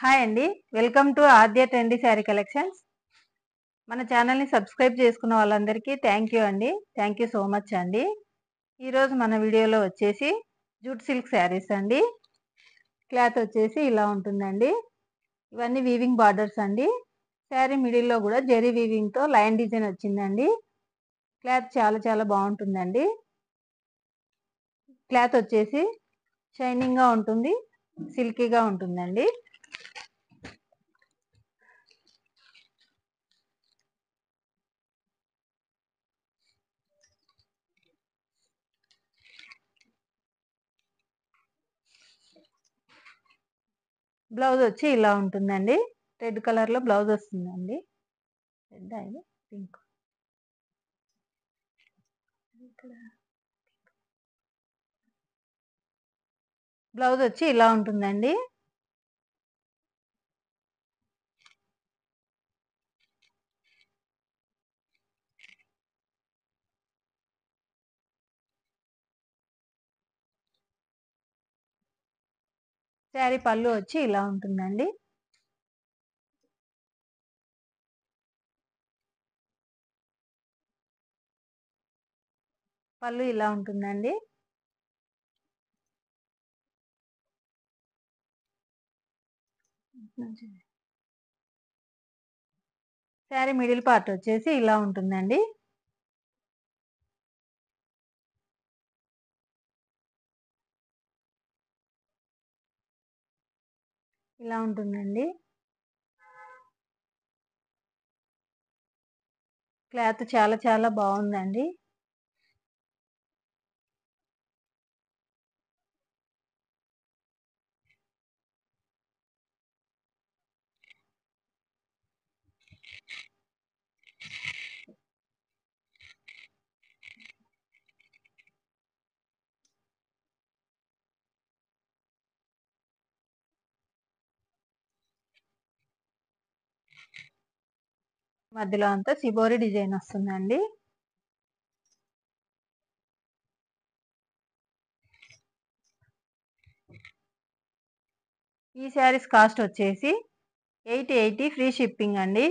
Hi అండి. Welcome to Aadya trendy sari collections. మన ఛానల్‌ని సబ్స్క్రైబ్ చేసుకున్న వాళ్ళందరికీ థ్యాంక్ యూ అండి. థ్యాంక్ యూ సో మచ్ అండి. ఈరోజు మన వీడియోలో వచ్చేసి జూట్ సిల్క్ శారీస్ అండి. క్లాత్ వచ్చేసి ఇలా ఉంటుందండి. ఇవన్నీ వీవింగ్ బార్డర్స్ అండి. శారీ మిడిల్‌లో కూడా జెరీ వీవింగ్‌తో లైన్ డిజైన్ వచ్చిందండి. క్లాత్ చాలా బాగుంటుందండి. క్లాత్ వచ్చేసి షైనింగ్‌గా ఉంటుంది, సిల్కీగా ఉంటుందండి. బ్లౌజ్ వచ్చి ఇలా ఉంటుందండి. రెడ్ కలర్‌లో బ్లౌజ్ వస్తుందండి. రెడ్ ఇది పింక్. బ్లౌజ్ వచ్చి ఇలా ఉంటుందండి. శారీ పళ్ళు వచ్చి ఇలా ఉంటుందండి. పళ్ళు ఇలా ఉంటుందండి. శారీ మిడిల్ పార్ట్ వచ్చేసి ఇలా ఉంటుందండి. ఇలా ఉంటుందండి. క్లాత్ చాలా బాగుందండి. మధ్యలో అంతా సిబోరి డిజైన్ వస్తుందండి. ఈ శారీస్ కాస్ట్ వచ్చేసి 880 ఫ్రీ షిప్పింగ్ అండి.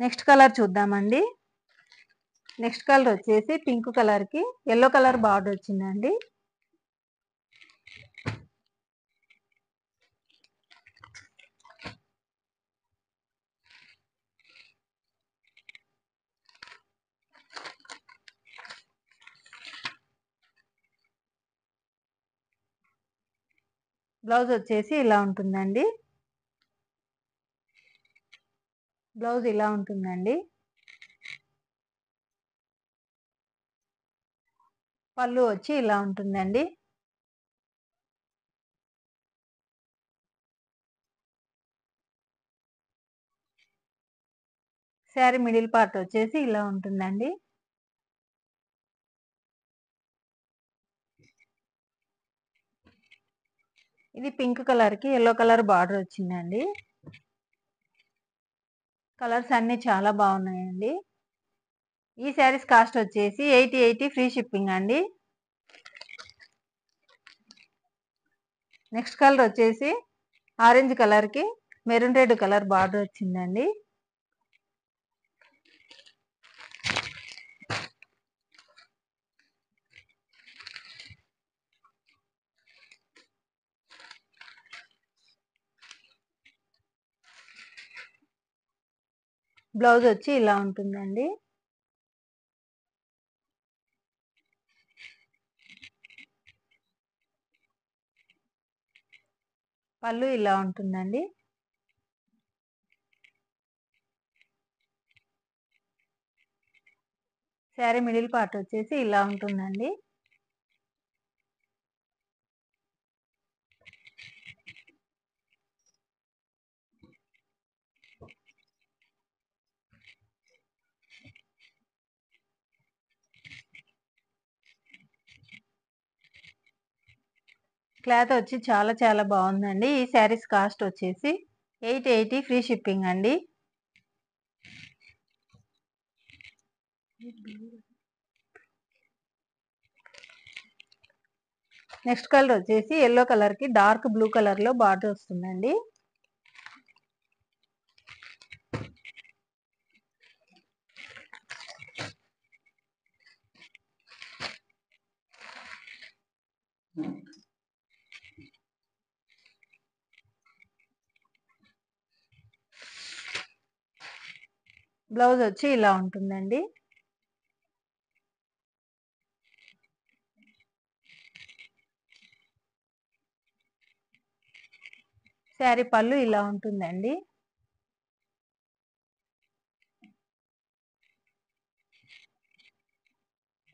నెక్స్ట్ కలర్ చూద్దామండి. నెక్స్ట్ కలర్ వచ్చేసి పింక్ కలర్కి ఎల్లో కలర్ బార్డర్ వచ్చిందండి. బ్లౌజ్ వచ్చేసి ఇలా ఉంటుందండి. బ్లౌజ్ ఇలా ఉంటుందండి. పళ్ళు వచ్చి ఇలా ఉంటుందండి. శారీ మిడిల్ పార్ట్ వచ్చేసి ఇలా ఉంటుందండి. ఇది పింక్ కలర్కి ఎల్లో కలర్ బార్డర్ వచ్చిందండి. కలర్స్ అన్నీ చాలా బాగున్నాయండి. ఈ శారీస్ కాస్ట్ వచ్చేసి 880 ఫ్రీ షిప్పింగ్ అండి. నెక్స్ట్ కలర్ వచ్చేసి ఆరెంజ్ కలర్కి మెరూన్ రెడ్ కలర్ బార్డర్ వచ్చిందండి. బ్లౌజ్ వచ్చి ఇలా ఉంటుందండి. పళ్ళు ఇలా ఉంటుందండి. శారీ మిడిల్ పార్ట్ వచ్చేసి ఇలా ఉంటుందండి. క్లాత్ వచ్చి చాలా బాగుందండి. ఈ శారీస్ కాస్ట్ వచ్చేసి 880 ఫ్రీ షిప్పింగ్ అండి. నెక్స్ట్ కలర్ వచ్చేసి ఎల్లో కలర్కి డార్క్ బ్లూ కలర్లో బార్డర్ వస్తుందండి. బ్లౌజ్ వచ్చి ఇలా ఉంటుందండి. శారీ పళ్ళు ఇలా ఉంటుందండి.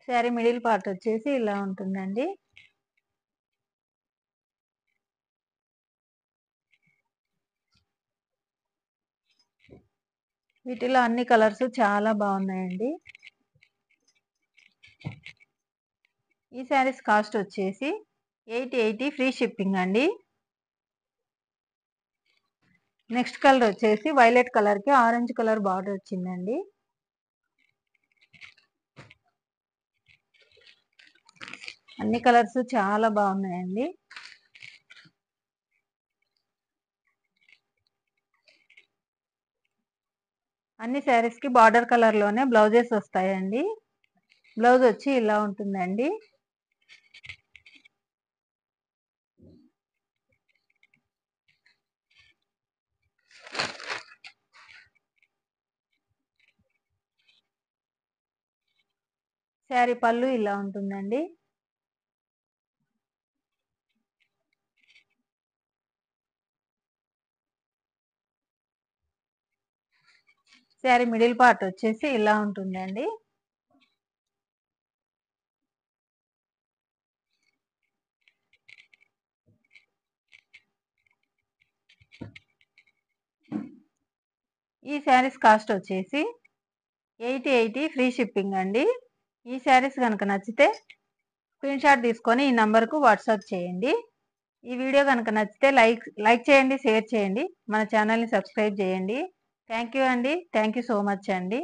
శారీ మిడిల్ పార్ట్ వచ్చేసి ఇలా ఉంటుందండి. వీటిలో అన్ని కలర్స్ చాలా బాగున్నాయండి. ఈ శారీస్ కాస్ట్ వచ్చేసి 880 ఫ్రీ షిప్పింగ్ అండి. నెక్స్ట్ కలర్ వచ్చేసి వైలెట్ కలర్కి ఆరెంజ్ కలర్ బార్డర్ వచ్చిందండి. అన్ని కలర్స్ చాలా బాగున్నాయండి. అన్ని శారీస్కి బార్డర్ కలర్లోనే బ్లౌజెస్ వస్తాయండి. బ్లౌజ్ వచ్చి ఇలా ఉంటుందండి. శారీ పళ్ళు ఇలా ఉంటుందండి. శారీ మిడిల్ పార్ట్ వచ్చేసి ఇలా ఉంటుందండి. ఈ శారీస్ కాస్ట్ వచ్చేసి 880 ఫ్రీ షిప్పింగ్ అండి. ఈ శారీస్ కనుక నచ్చితే స్క్రీన్ షాట్ తీసుకొని ఈ నంబర్కు వాట్సాప్ చేయండి. ఈ వీడియో కనుక నచ్చితే లైక్ చేయండి, షేర్ చేయండి, మన ఛానల్ని సబ్స్క్రైబ్ చేయండి. థ్యాంక్ యూ అండి. థ్యాంక్ యూ సో మచ్ అండి.